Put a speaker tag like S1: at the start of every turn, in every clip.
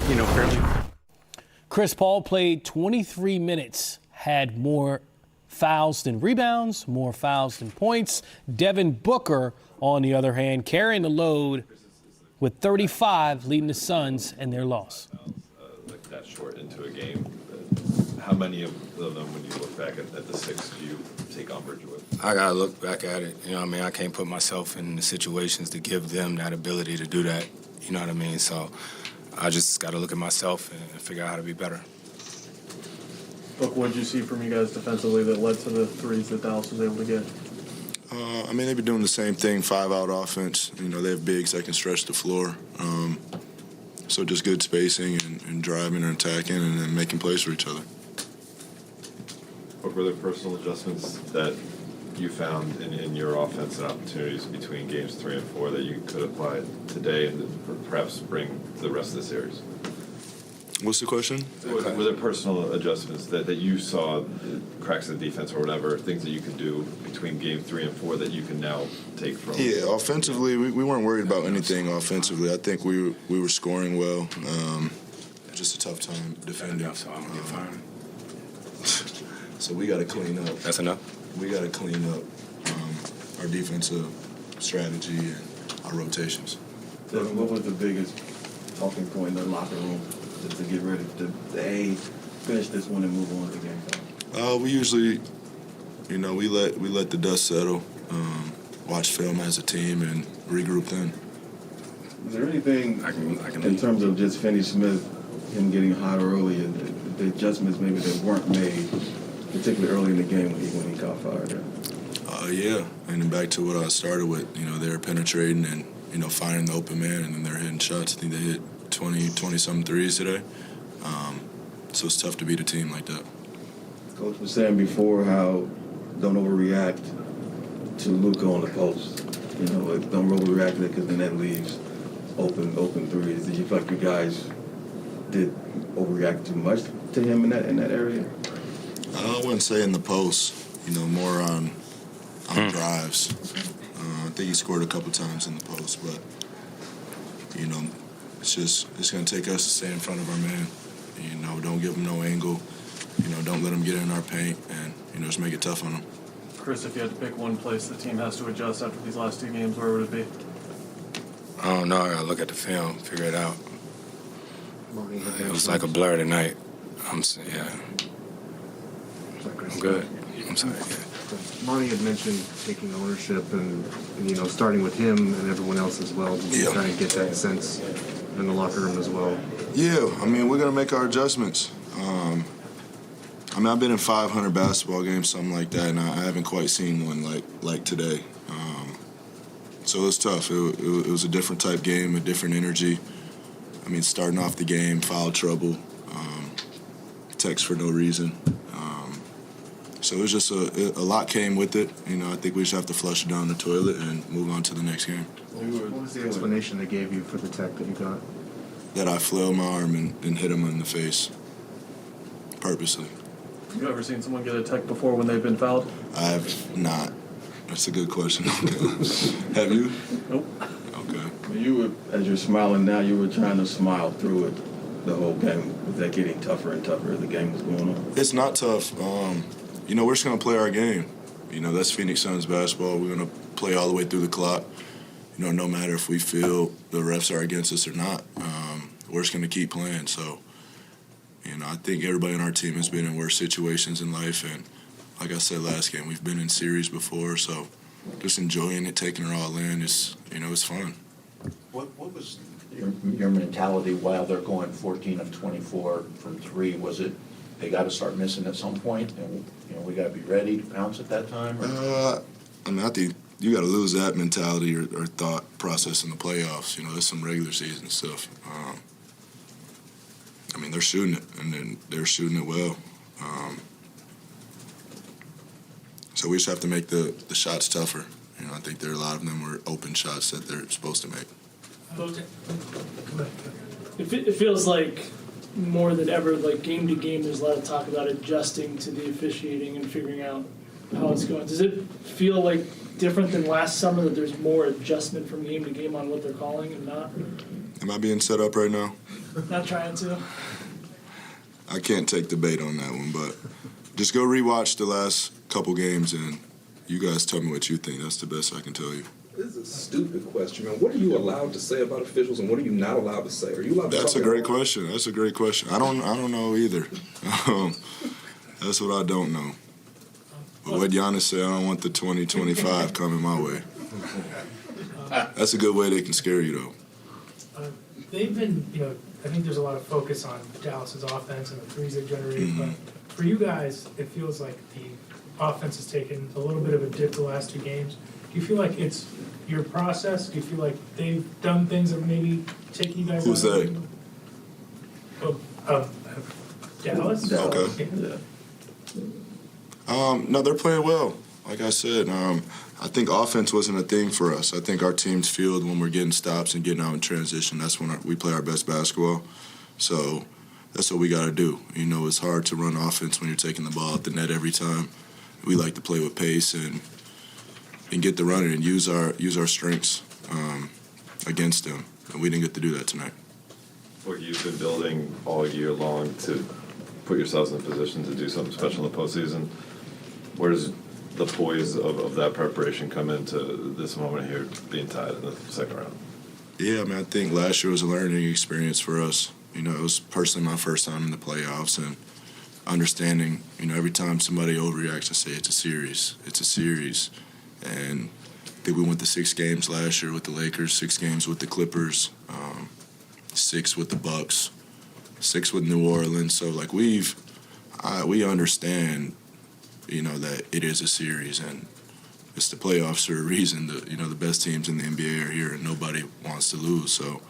S1: fairly.
S2: Chris Paul played 23 minutes, had more fouls than rebounds, more fouls than points. Devin Booker, on the other hand, carrying the load with 35, leading the Suns in their loss.
S3: Like that short into a game, how many of them, when you look back at the six, do you take umbrage with?
S4: I got to look back at it. You know what I mean? I can't put myself in the situations to give them that ability to do that. You know what I mean? So I just got to look at myself and figure out how to be better.
S1: Look, what did you see from you guys defensively that led to the threes that Dallas was able to get?
S5: They've been doing the same thing, 5-out offense. You know, they have bigs that can stretch the floor. So just good spacing and driving and attacking and then making plays for each other.
S3: What were the personal adjustments that you found in your offense and opportunities between games 3 and 4 that you could apply today and perhaps bring to the rest of the series?
S5: What's the question?
S3: Were there personal adjustments that you saw, cracks in the defense or whatever, things that you could do between game 3 and 4 that you can now take from?
S5: Yeah, offensively, we weren't worried about anything offensively. I think we were scoring well. Just a tough time defending. So we got to clean up.
S4: That's enough?
S5: We got to clean up our defensive strategy and our rotations.
S6: Devin, what was the biggest talking point in the locker room to get ready to finish this one and move on to game 5?
S5: We usually, we let the dust settle, watch film as a team, and regroup then.
S6: Is there anything in terms of just Finney Smith, him getting hot early, and the adjustments maybe that weren't made, particularly early in the game when he caught fire there?
S5: Yeah, and then back to what I started with, they were penetrating and, finding the open man, and then they're hitting shots. I think they hit 20-something threes today. So it's tough to beat a team like that.
S6: Coach was saying before how don't overreact to Luka on the post. Don't overreact to it because then that leaves open threes. Did you feel like you guys did overreact too much to him in that area?
S5: I wouldn't say in the post, more on drives. I think he scored a couple times in the post, but, it's going to take us to stay in front of our man. Don't give him no angle. Don't let him get in our paint and, just make it tough on him.
S1: Chris, if you had to pick one place the team has to adjust after these last 2 games, where would it be?
S4: I don't know. I got to look at the film, figure it out. It was like a blur tonight. I'm good. I'm sorry.
S7: Monty had mentioned taking ownership and starting with him and everyone else as well. Did you kind of get that sense in the locker room as well?
S5: Yeah, we're going to make our adjustments. I've been in 500 basketball games, something like that, and I haven't quite seen one like today. So it was tough. It was a different type game, a different energy. Starting off the game, foul trouble, text for no reason. So it was just a lot came with it. I think we just have to flush it down the toilet and move on to the next game.
S7: What was the explanation they gave you for the tech that you got?
S5: That I flailed my arm and hit him in the face, purposely.
S1: Have you ever seen someone get a tech before when they've been fouled?
S5: I have not. That's a good question. Have you?
S1: Nope.
S5: Okay.
S6: As you're smiling now, you were trying to smile through it the whole game. Was that getting tougher and tougher as the game was going on?
S5: It's not tough. We're just going to play our game. That's Phoenix Suns basketball. We're going to play all the way through the clock. No matter if we feel the refs are against us or not, we're just going to keep playing. So, I think everybody on our team has been in worse situations in life. And like I said last game, we've been in series before. So just enjoying it, taking it all in, it's fun.
S8: What was your mentality while they're going 14 of 24 from 3? Was it they got to start missing at some point, and we got to be ready to pounce at that time?
S5: I think you got to lose that mentality or thought process in the playoffs. There's some regular season stuff. They're shooting it, and then they're shooting it well. So we just have to make the shots tougher. I think a lot of them were open shots that they're supposed to make.
S9: It feels like more than ever, like game to game, there's a lot of talk about adjusting to the officiating and figuring out how it's going. Does it feel like different than last summer that there's more adjustment from game to game on what they're calling and not?
S5: Am I being set up right now?
S9: Not trying to.
S5: I can't take the bait on that one, but just go rewatch the last couple games and you guys tell me what you think. That's the best I can tell you.
S10: This is a stupid question, man. What are you allowed to say about officials, and what are you not allowed to say? Are you allowed to
S5: That's
S10: talk
S5: a great
S10: about-
S5: question. That's a great question. I don't know either. That's what I don't know. But what Giannis said, I don't want the 2025 coming my way. That's a good way they can scare you, though.
S11: They've been, I think there's a lot of focus on Dallas's offense and the threes they generate, but for you guys, it feels like the offense has taken a little bit of a dip the last 2 games. Do you feel like it's your process? Do you feel like they've done things that maybe take you guys
S5: Who's
S11: out
S5: they?
S11: of Dallas?
S5: Okay.
S6: Yeah.
S5: No, they're playing well. Like I said, I think offense wasn't a thing for us. I think our team's field when we're getting stops and getting out in transition, that's when we play our best basketball. So that's what we got to do. It's hard to run offense when you're taking the ball at the net every time. We like to play with pace and get the running and use our strengths against them. And we didn't get to do that tonight.
S3: What you've been building all year long to put yourselves in a position to do something special in the postseason, where does the poise of that preparation come into this moment here being tied in the second round?
S5: Yeah, I think last year was a learning experience for us. It was personally my first time in the playoffs and understanding, every time somebody overreacts, I say it's a series. It's a series. And I think we went to 6 games last year with the Lakers, 6 games with the Clippers, 6 with the Bucks, 6 with New Orleans. So, we understand, that it is a series and it's the playoffs for a reason. The best teams in the NBA are here and nobody wants to lose. So,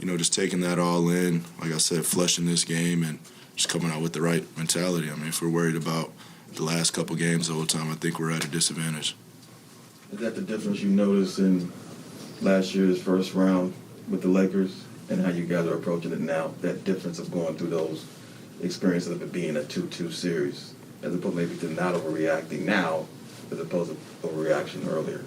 S5: just taking that all in, like I said, flushing this game and just coming out with the right mentality. If we're worried about the last couple games the whole time, I think we're at a disadvantage.
S6: Is that the difference you noticed in last year's first round with the Lakers and how you guys are approaching it now? That difference of going through those experiences of it being a 2-2 series, as opposed maybe to not overreacting now, as opposed to overreaction earlier.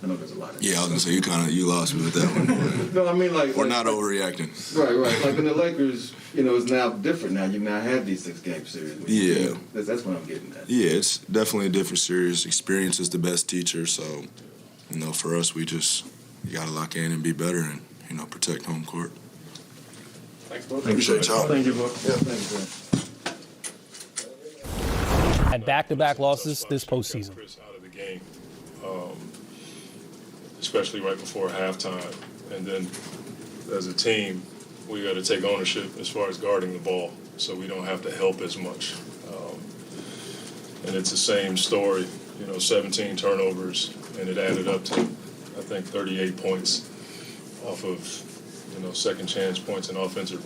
S6: I know there's a lot of
S5: Yeah, I was going to say, you lost me with that one.
S6: No, I mean
S5: We're not overreacting.
S6: Right. Like in the Lakers, it's now different now. You've now had these 6-game series.
S5: Yeah.
S6: That's what I'm getting at.
S5: Yeah, it's definitely a different series. Experience is the best teacher, so, for us, we got to lock in and be better and, protect home court.
S1: Thanks, Book.
S5: Appreciate y'all.
S1: Thank you, Book.
S6: Yeah, thanks, man.
S2: Had back-to-back losses this postseason.
S12: Chris out of the game, especially right before halftime. And then as a team, we got to take ownership as far as guarding the ball so we don't have to help as much. And it's the same story, 17 turnovers, and it added up to, I think, 38 points off of, second chance points and offensive